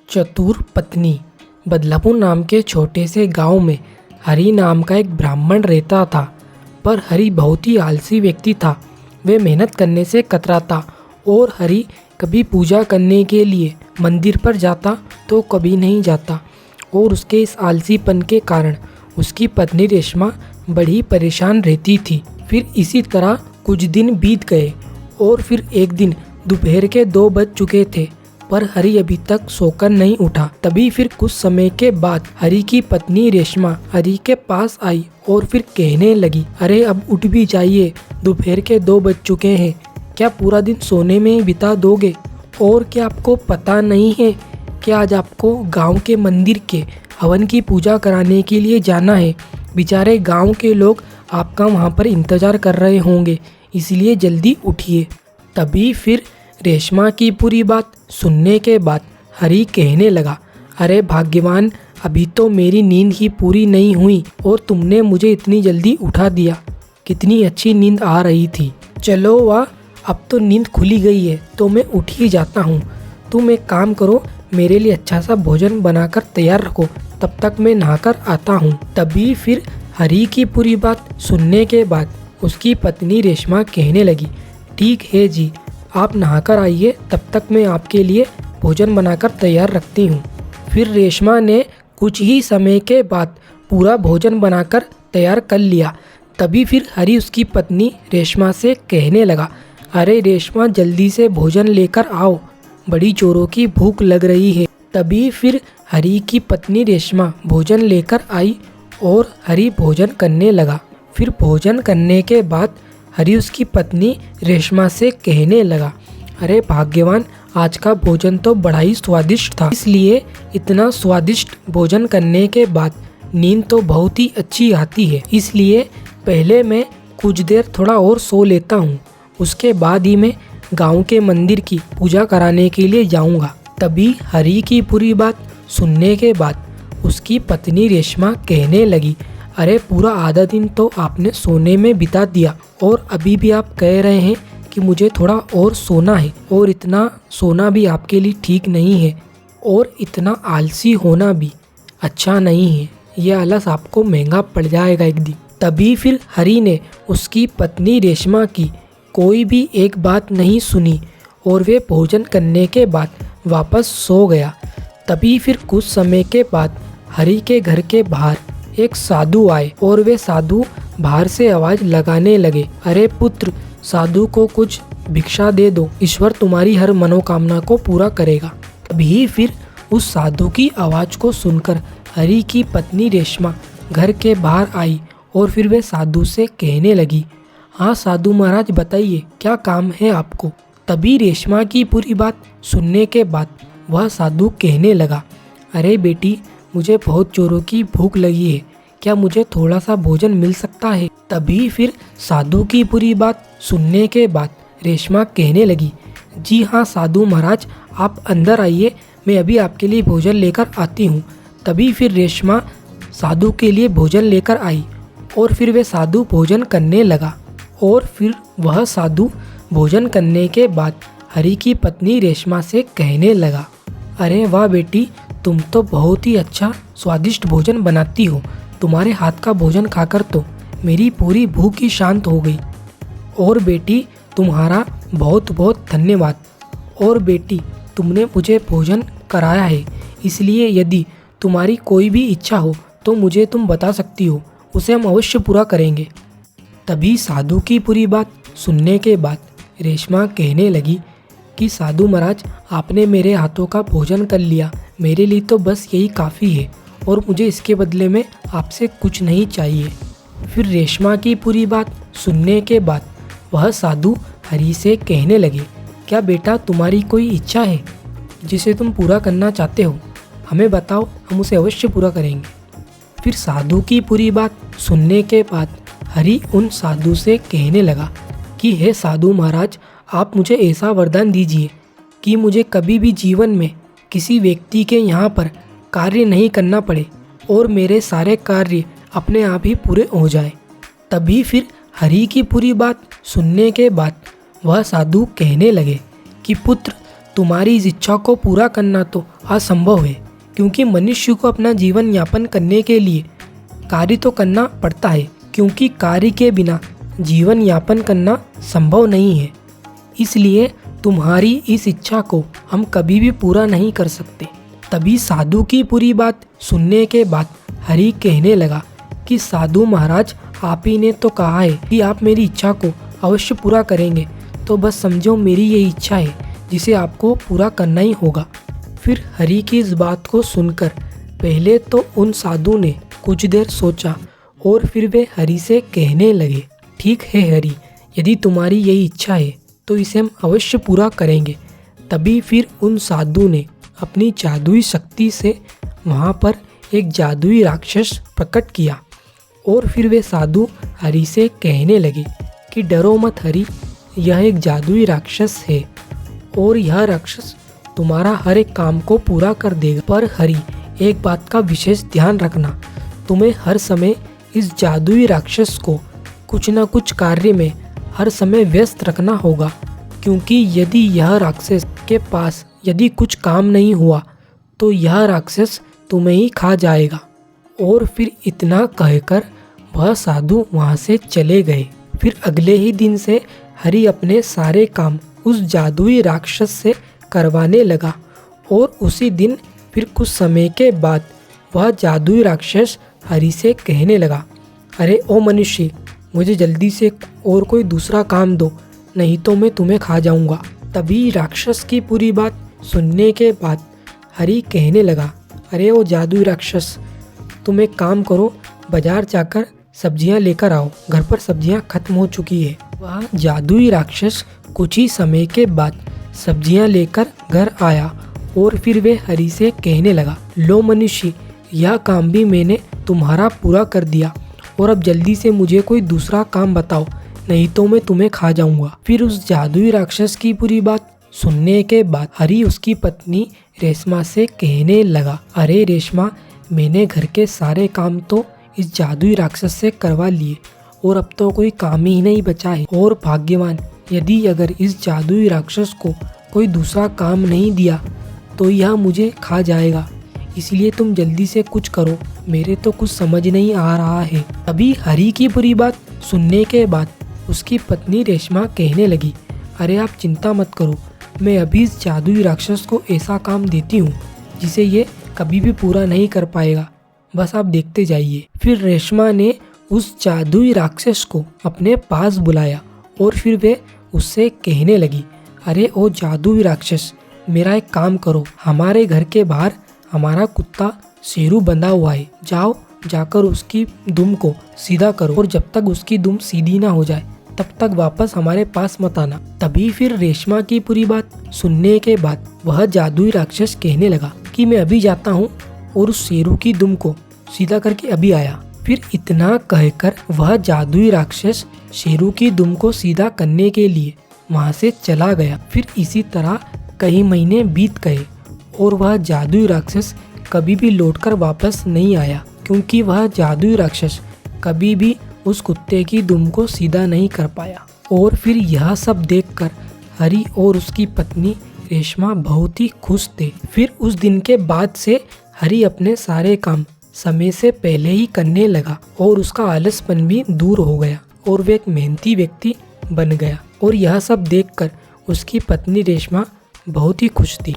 चतुर पत्नी। बदलापुर नाम के छोटे से गांव में हरि नाम का एक ब्राह्मण रहता था। पर हरि बहुत ही आलसी व्यक्ति था। वह मेहनत करने से कतराता और हरि कभी पूजा करने के लिए मंदिर पर जाता तो कभी नहीं जाता। और उसके इस आलसीपन के कारण उसकी पत्नी रेशमा बड़ी परेशान रहती थी। फिर इसी तरह कुछ दिन बीत गए और फिर एक दिन दोपहर के 2 बज चुके थे, पर हरि अभी तक सोकर नहीं उठा। तभी फिर कुछ समय के बाद हरि की पत्नी रेशमा हरि के पास आई और फिर कहने लगी, अरे अब उठ भी जाइए, दोपहर के 2 बज चुके हैं। क्या पूरा दिन सोने में ही बिता दोगे? और क्या आपको पता नहीं है कि आज आपको गांव के मंदिर के हवन की पूजा कराने के लिए जाना है? बेचारे गांव के लोग आपका वहां पर इंतजार कर रहे होंगे, इसलिए जल्दी उठिए। तभी फिर रेशमा की पूरी बात सुनने के बाद हरि कहने लगा, अरे भाग्यवान, अभी तो मेरी नींद ही पूरी नहीं हुई और तुमने मुझे इतनी जल्दी उठा दिया। कितनी अच्छी नींद आ रही थी। चलो वाह, अब तो नींद खुली गई है तो मैं उठ ही जाता हूँ। तुम एक काम करो, मेरे लिए अच्छा सा भोजन बनाकर तैयार रखो, तब तक मैं नहाकर आता हूँ। तभी फिर हरि की पूरी बात सुनने के बाद उसकी पत्नी रेशमा कहने लगी, ठीक है जी, आप नहाकर आइए, तब तक मैं आपके लिए भोजन बनाकर तैयार रखती हूँ। फिर रेशमा ने कुछ ही समय के बाद पूरा भोजन बनाकर तैयार कर लिया। तभी फिर हरि उसकी पत्नी रेशमा से कहने लगा, अरे रेशमा, जल्दी से भोजन लेकर आओ, बड़ी जोरों की भूख लग रही है। तभी फिर हरि की पत्नी रेशमा भोजन लेकर आई और हरि भोजन करने लगा। फिर भोजन करने के बाद हरि उसकी पत्नी रेशमा से कहने लगा, अरे भाग्यवान, आज का भोजन तो बड़ा ही स्वादिष्ट था, इसलिए इतना स्वादिष्ट भोजन करने के बाद नींद तो बहुत ही अच्छी आती है, इसलिए पहले मैं कुछ देर थोड़ा और सो लेता हूँ, उसके बाद ही मैं गांव के मंदिर की पूजा कराने के लिए जाऊँगा। तभी हरि की पूरी बात सुनने के बाद उसकी पत्नी रेशमा कहने लगी, अरे पूरा आधा दिन तो आपने सोने में बिता दिया और अभी भी आप कह रहे हैं कि मुझे थोड़ा और सोना है, और इतना सोना भी आपके लिए ठीक नहीं है और इतना आलसी होना भी अच्छा नहीं है। यह आलस आपको महंगा पड़ जाएगा एक दिन। तभी फिर हरि ने उसकी पत्नी रेशमा की कोई भी एक बात नहीं सुनी और वे भोजन करने के बाद वापस सो गया। तभी फिर कुछ समय के बाद हरि के घर के बाहर एक साधु आए और वे साधु बाहर से आवाज लगाने लगे, अरे पुत्र, साधु को कुछ भिक्षा दे दो, ईश्वर तुम्हारी हर मनोकामना को पूरा करेगा। तभी फिर उस साधु की आवाज को सुनकर हरि की पत्नी रेशमा घर के बाहर आई और फिर वे साधु से कहने लगी, हाँ साधु महाराज, बताइए क्या काम है आपको? तभी रेशमा की पूरी बात सुनने के बाद वह साधु कहने लगा, अरे बेटी, मुझे बहुत जोरों की भूख लगी है, क्या मुझे थोड़ा सा भोजन मिल सकता है? तभी फिर साधु की पूरी बात सुनने के बाद रेशमा कहने लगी, जी हाँ साधु महाराज, आप अंदर आइए, मैं अभी आपके लिए भोजन लेकर आती हूँ। तभी फिर रेशमा साधु के लिए भोजन लेकर आई और फिर वे साधु भोजन करने लगा। और फिर वह साधु भोजन करने के बाद हरि की पत्नी रेशमा से कहने लगा, अरे वाह बेटी, तुम तो बहुत ही अच्छा स्वादिष्ट भोजन बनाती हो, तुम्हारे हाथ का भोजन खाकर तो मेरी पूरी भूख ही शांत हो गई। और बेटी, तुम्हारा बहुत बहुत धन्यवाद। और बेटी, तुमने मुझे भोजन कराया है, इसलिए यदि तुम्हारी कोई भी इच्छा हो तो मुझे तुम बता सकती हो, उसे हम अवश्य पूरा करेंगे। तभी साधु की पूरी बात सुनने के बाद रेशमा कहने लगी कि साधु महाराज, आपने मेरे हाथों का भोजन कर लिया, मेरे लिए तो बस यही काफ़ी है और मुझे इसके बदले में आपसे कुछ नहीं चाहिए। फिर रेशमा की पूरी बात सुनने के बाद वह साधु हरि से कहने लगे, क्या बेटा, तुम्हारी कोई इच्छा है जिसे तुम पूरा करना चाहते हो? हमें बताओ, हम उसे अवश्य पूरा करेंगे। फिर साधु की पूरी बात सुनने के बाद हरि उन साधु से कहने लगा कि हे साधु महाराज, आप मुझे ऐसा वरदान दीजिए कि मुझे कभी भी जीवन में किसी व्यक्ति के यहाँ पर कार्य नहीं करना पड़े और मेरे सारे कार्य अपने आप ही पूरे हो जाए। तभी फिर हरि की पूरी बात सुनने के बाद वह साधु कहने लगे कि पुत्र, तुम्हारी इस इच्छा को पूरा करना तो असंभव है, क्योंकि मनुष्य को अपना जीवन यापन करने के लिए कार्य तो करना पड़ता है, क्योंकि कार्य के बिना जीवन यापन करना संभव नहीं है। इसलिए तुम्हारी इस इच्छा को हम कभी भी पूरा नहीं कर सकते। तभी साधु की पूरी बात सुनने के बाद हरि कहने लगा कि साधु महाराज, आप ही ने तो कहा है कि आप मेरी इच्छा को अवश्य पूरा करेंगे, तो बस समझो मेरी यही इच्छा है जिसे आपको पूरा करना ही होगा। फिर हरि की इस बात को सुनकर पहले तो उन साधु ने कुछ देर सोचा और फिर वे हरि से कहने लगे, ठीक है हरि, यदि तुम्हारी यही इच्छा है तो इसे हम अवश्य पूरा करेंगे। तभी फिर उन साधु ने अपनी जादुई शक्ति से वहाँ पर एक जादुई राक्षस प्रकट किया और फिर वे साधु हरि से कहने लगे कि डरो मत हरि, यह एक जादुई राक्षस है और यह राक्षस तुम्हारा हर एक काम को पूरा कर देगा। पर हरि, एक बात का विशेष ध्यान रखना, तुम्हें हर समय इस जादुई राक्षस को कुछ न कुछ कार्य में हर समय व्यस्त रखना होगा, क्योंकि यदि यह राक्षस के पास यदि कुछ काम नहीं हुआ तो यह राक्षस तुम्हें ही खा जाएगा। और फिर इतना कहकर वह साधु वहाँ से चले गए। फिर अगले ही दिन से हरि अपने सारे काम उस जादुई राक्षस से करवाने लगा और उसी दिन फिर कुछ समय के बाद वह जादुई राक्षस हरि से कहने लगा, अरे ओ मनुष्य, मुझे जल्दी से और कोई दूसरा काम दो, नहीं तो मैं तुम्हें खा जाऊंगा। तभी राक्षस की पूरी बात सुनने के बाद हरि कहने लगा, अरे ओ जादुई राक्षस, तुम एक काम करो, बाजार जाकर सब्जियां लेकर आओ, घर पर सब्जियां खत्म हो चुकी है। वह जादुई राक्षस कुछ ही समय के बाद सब्जियां लेकर घर आया और फिर वे हरि से कहने लगा, लो मनुष्य, यह काम भी मैंने तुम्हारा पूरा कर दिया और अब जल्दी से मुझे कोई दूसरा काम बताओ, नहीं तो मैं तुम्हें खा जाऊंगा। फिर उस जादुई राक्षस की पूरी बात सुनने के बाद हरि उसकी पत्नी रेशमा से कहने लगा, अरे रेशमा, मैंने घर के सारे काम तो इस जादुई राक्षस से करवा लिए और अब तो कोई काम ही नहीं बचा है। और भाग्यवान, यदि अगर इस जादुई राक्षस को कोई दूसरा काम नहीं दिया तो यह मुझे खा जाएगा, इसलिए तुम जल्दी से कुछ करो, मेरे तो कुछ समझ नहीं आ रहा है। अभी हरि की बुरी बात सुनने के बाद उसकी पत्नी रेशमा कहने लगी, अरे आप चिंता मत करो, मैं अभी इस जादुई राक्षस को ऐसा काम देती हूँ जिसे ये कभी भी पूरा नहीं कर पाएगा, बस आप देखते जाइए। फिर रेशमा ने उस जादुई राक्षस को अपने पास बुलाया और फिर वे उससे कहने लगी, अरे ओ जादुई राक्षस, मेरा एक काम करो, हमारे घर के बाहर हमारा कुत्ता शेरू बंधा हुआ है, जाओ जाकर उसकी दुम को सीधा करो और जब तक उसकी दुम सीधी ना हो जाए तब तक वापस हमारे पास मत आना। तभी फिर रेशमा की पूरी बात सुनने के बाद वह जादुई राक्षस कहने लगा कि मैं अभी जाता हूँ और उस शेरू की दुम को सीधा करके अभी आया। फिर इतना कहकर वह जादुई राक्षस शेरू की दुम को सीधा करने के लिए वहाँ से चला गया। फिर इसी तरह कई महीने बीत गए और वह जादुई राक्षस कभी भी लौटकर वापस नहीं आया, क्योंकि वह जादुई राक्षस कभी भी उस कुत्ते की दुम को सीधा नहीं कर पाया। और फिर यह सब देखकर हरि और उसकी पत्नी रेशमा बहुत ही खुश थे। फिर उस दिन के बाद से हरि अपने सारे काम समय से पहले ही करने लगा और उसका आलसपन भी दूर हो गया और वह एक मेहनती व्यक्ति बन गया। और यह सब देखकर उसकी पत्नी रेशमा बहुत ही खुश थी।